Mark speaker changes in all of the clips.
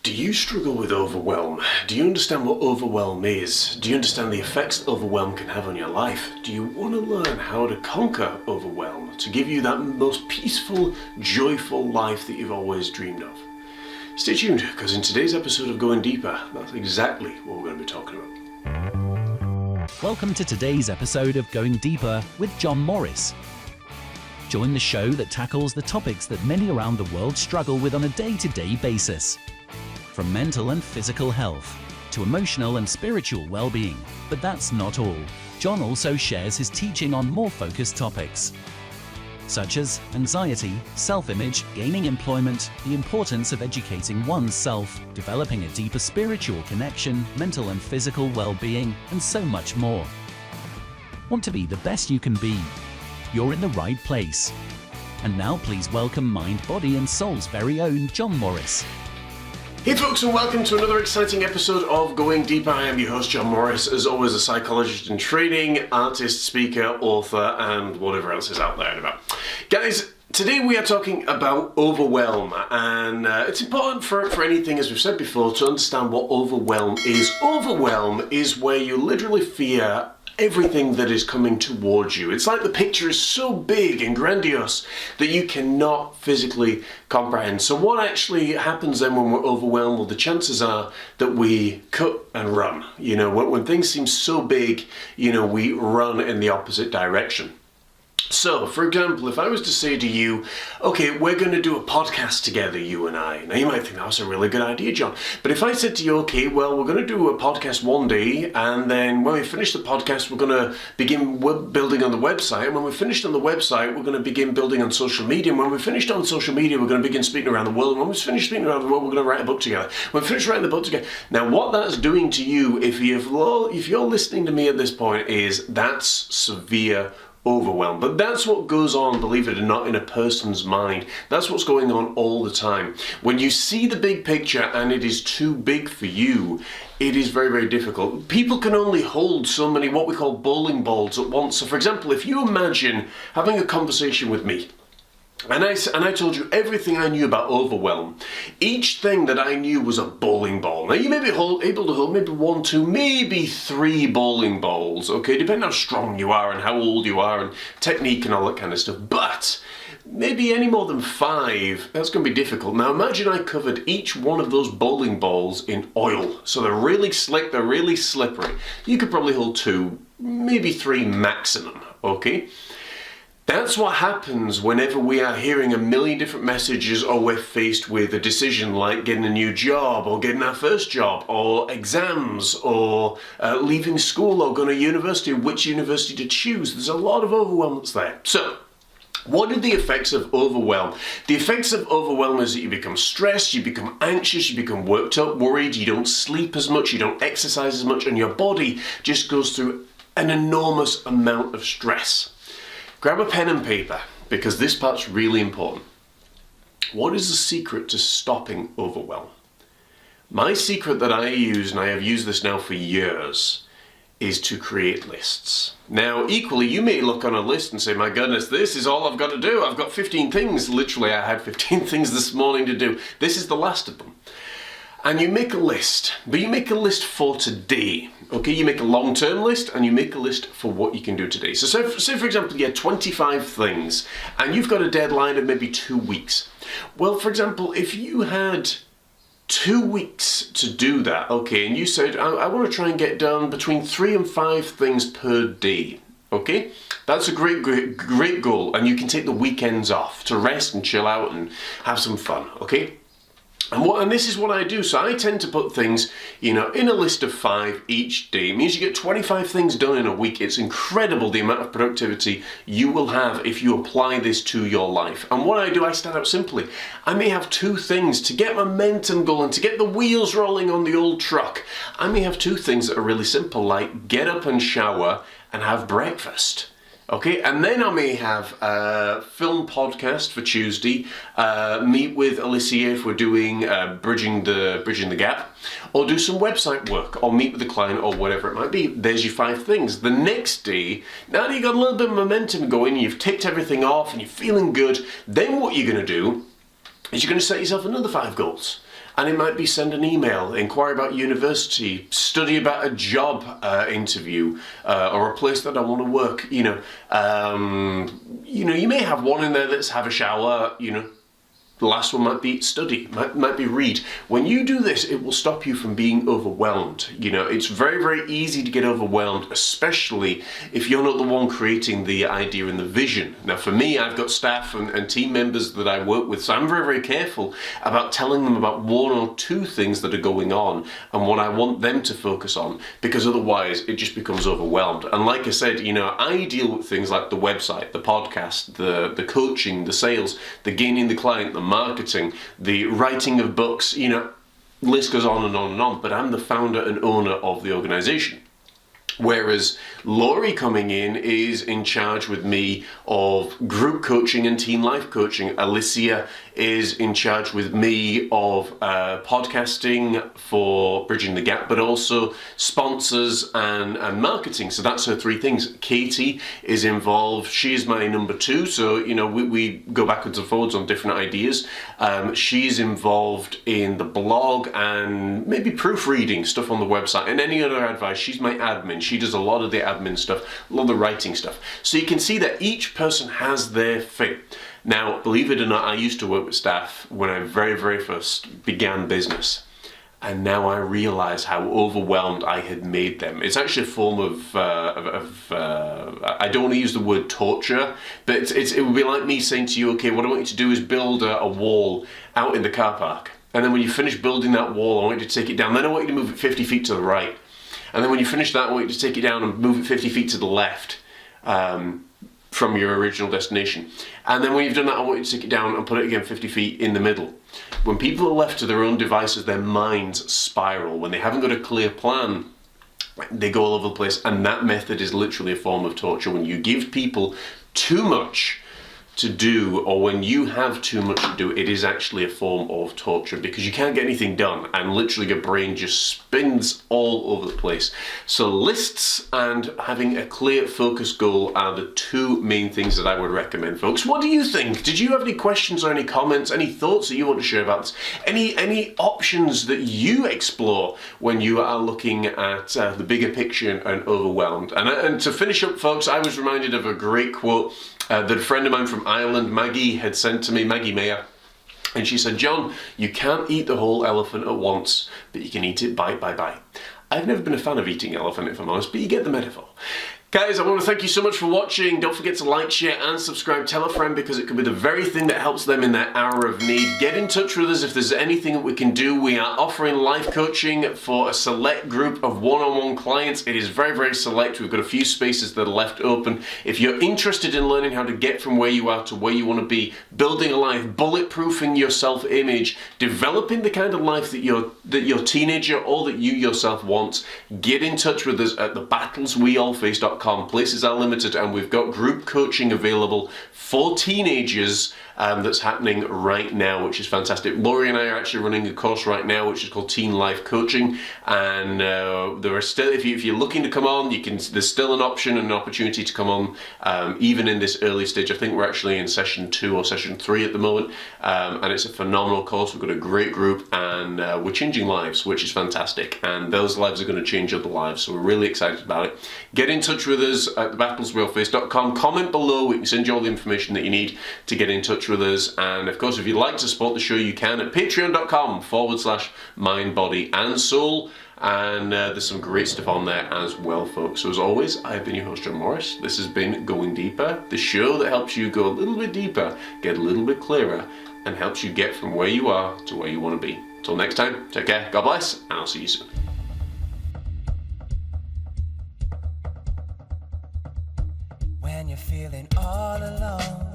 Speaker 1: Do you struggle with overwhelm? Do you understand what overwhelm is? Do you understand the effects overwhelm can have on your life? Do you want to learn how to conquer overwhelm to give you that most peaceful, joyful life that you've always dreamed of? Stay tuned, because in today's episode of Going Deeper, that's exactly what we're going to be talking about.
Speaker 2: Welcome to today's episode of Going Deeper with John Morris. Join the show that tackles the topics that many around the world struggle with on a day-to-day basis. From mental and physical health to emotional and spiritual well-being. But that's not all. John also shares his teaching on more focused topics, such as anxiety, self-image, gaining employment, the importance of educating oneself, developing a deeper spiritual connection, mental and physical well-being, and so much more. Want to be the best you can be? You're in the right place. And now please welcome Mind, Body and Soul's very own John Morris.
Speaker 1: Hey folks, and welcome to another exciting episode of Going Deeper. I am your host, John Morris, as always a psychologist in training, artist, speaker, author, and whatever else is out there and about. Guys, today we are talking about overwhelm, and it's important for anything, as we've said before, to understand what overwhelm is. Overwhelm is where you literally fear everything that is coming towards you. It's like the picture is so big and grandiose that you cannot physically comprehend. So what actually happens then when we're overwhelmed? Well, the chances are that we cut and run. When things seem so big, we run in the opposite direction. So, for example, if I was to say to you, okay, we're going to do a podcast together, you and I. Now, you might think that's a really good idea, John. But if I said to you, okay, well, we're going to do a podcast one day, and then when we finish the podcast, we're going to begin building on the website. And when we're finished on the website, we're going to begin building on social media. And when we're finished on social media, we're going to begin speaking around the world. And when we're finished speaking around the world, we're going to write a book together. When we finish writing the book together. Now, what that's doing to you, if you're listening to me at this point, is that's severe overwhelm. But that's what goes on, believe it or not, in a person's mind. That's what's going on all the time. When you see the big picture and it is too big for you, it is very, very difficult. People can only hold so many what we call bowling balls at once. So for example, if you imagine having a conversation with me, and I told you everything I knew about overwhelm. Each thing that I knew was a bowling ball. Now you may be able to hold maybe 1, 2, maybe 3 bowling balls, okay, depending how strong you are and how old you are and technique and all that kind of stuff. But maybe any more than 5, that's going to be difficult. Now imagine I covered each one of those bowling balls in oil. So they're really slick, they're really slippery. You could probably hold 2, maybe 3 maximum, okay? That's what happens whenever we are hearing a million different messages or we're faced with a decision like getting a new job or getting our first job or exams or leaving school or going to university, which university to choose. There's a lot of overwhelm that's there. So, what are the effects of overwhelm? The effects of overwhelm is that you become stressed, you become anxious, you become worked up, worried, you don't sleep as much, you don't exercise as much, and your body just goes through an enormous amount of stress. Grab a pen and paper, because this part's really important. What is the secret to stopping overwhelm? My secret that I use, and I have used this now for years, is to create lists. Now, equally, you may look on a list and say, my goodness, this is all I've got to do. I've got 15 things. Literally, I had 15 things this morning to do. This is the last of them. And you make a list, but you make a list for today, okay? You make a long-term list and you make a list for what you can do today. So say for example, you had 25 things and you've got a deadline of maybe 2 weeks. Well, for example, if you had 2 weeks to do that, okay, and you said, I want to try and get done between 3 and 5 things per day, okay? That's a great goal, and you can take the weekends off to rest and chill out and have some fun, okay? And this is what I do. So I tend to put things, in a list of 5 each day. It means you get 25 things done in a week. It's incredible the amount of productivity you will have if you apply this to your life. And what I do, I start out simply. I may have 2 things to get momentum going, to get the wheels rolling on the old truck. I may have 2 things that are really simple, like get up and shower and have breakfast. Okay, and then I may have a film podcast for Tuesday, meet with Alicia if we're doing Bridging the Gap, or do some website work, or meet with the client, or whatever it might be. There's your 5 things. The next day, now that you've got a little bit of momentum going, you've ticked everything off, and you're feeling good, then what you're going to do is you're going to set yourself another 5 goals. And it might be send an email, inquire about university, study about a job interview, or a place that I want to work. You may have one in there that's have a shower, The last one might be study, might be read. When you do this, it will stop you from being overwhelmed. It's very, very easy to get overwhelmed, especially if you're not the one creating the idea and the vision. Now, for me, I've got staff and team members that I work with, so I'm very, very careful about telling them about one or two things that are going on and what I want them to focus on, because otherwise it just becomes overwhelmed. And like I said, I deal with things like the website, the podcast, the coaching, the sales, the gaining the client, the marketing, the writing of books, list goes on and on and on, but I'm the founder and owner of the organization. Whereas Laurie coming in is in charge with me of group coaching and team life coaching. Alicia is in charge with me of podcasting for Bridging the Gap, but also sponsors and marketing. So that's her three things. Katie is involved. She's my number two. So, we go backwards and forwards on different ideas. She's involved in the blog and maybe proofreading stuff on the website and any other advice. She's my admin. She does a lot of the admin stuff, a lot of the writing stuff. So you can see that each person has their thing. Now, believe it or not, I used to work with staff when I very, very first began business. And now I realize how overwhelmed I had made them. It's actually a form of I don't want to use the word torture, but it would be like me saying to you, okay, what I want you to do is build a wall out in the car park. And then when you finish building that wall, I want you to take it down. Then I want you to move it 50 feet to the right. And then when you finish that, I want you to take it down and move it 50 feet to the left from your original destination. And then when you've done that, I want you to take it down and put it again 50 feet in the middle. When people are left to their own devices, their minds spiral. When they haven't got a clear plan, they go all over the place. And that method is literally a form of torture. When you give people too much to do, or when you have too much to do, it is actually a form of torture, because you can't get anything done and literally your brain just spins all over the place. So lists and having a clear focus goal are the two main things that I would recommend, folks. What do you think? Did you have any questions or any comments, any thoughts that you want to share about this? Any options that you explore when you are looking at the bigger picture and overwhelmed? And to finish up, folks, I was reminded of a great quote that a friend of mine from Ireland, Maggie, had sent to me, Maggie Mayer. And she said, John, you can't eat the whole elephant at once, but you can eat it bite by bite. I've never been a fan of eating elephant, if I'm honest, but you get the metaphor. Guys, I want to thank you so much for watching. Don't forget to like, share and subscribe. Tell a friend, because it could be the very thing that helps them in their hour of need. Get in touch with us if there's anything that we can do. We are offering life coaching for a select group of one-on-one clients. It is very, very select. We've got a few spaces that are left open. If you're interested in learning how to get from where you are to where you want to be, building a life, bulletproofing your self-image, developing the kind of life that your teenager or that you yourself want, get in touch with us at thebattlesweallface.com. Places are limited, and we've got group coaching available for teenagers that's happening right now, which is fantastic. Laurie and I are actually running a course right now which is called Teen Life Coaching, and there are still, if you're looking to come on, there's still an option and an opportunity to come on, even in this early stage. I think we're actually in session 2 or session 3 at the moment, and it's a phenomenal course. We've got a great group, and we're changing lives, which is fantastic, and those lives are going to change other lives, so we're really excited about it. Get in touch with us at thebattlesweallface.com. Comment below. We can send you all the information that you need to get in touch with us. And of course, if you'd like to support the show, you can at patreon.com/mind, body and soul. And there's some great stuff on there as well, folks. So as always, I've been your host, John Morris. This has been Going Deeper, the show that helps you go a little bit deeper, get a little bit clearer, and helps you get from where you are to where you want to be. Till next time, take care, God bless, and I'll see you soon.
Speaker 3: When you're feeling all alone,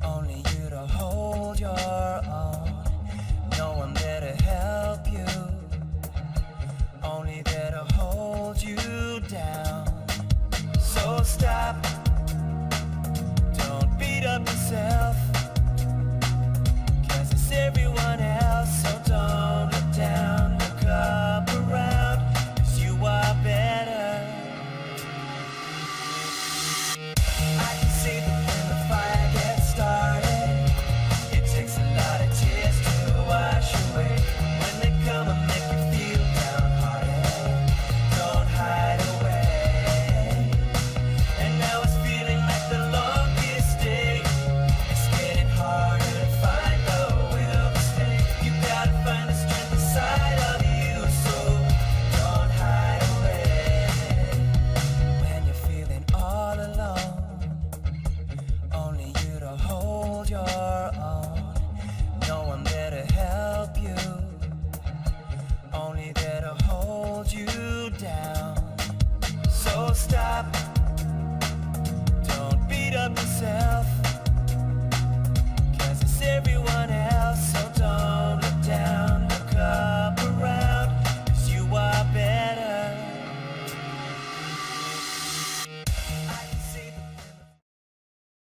Speaker 3: only you to hold your own.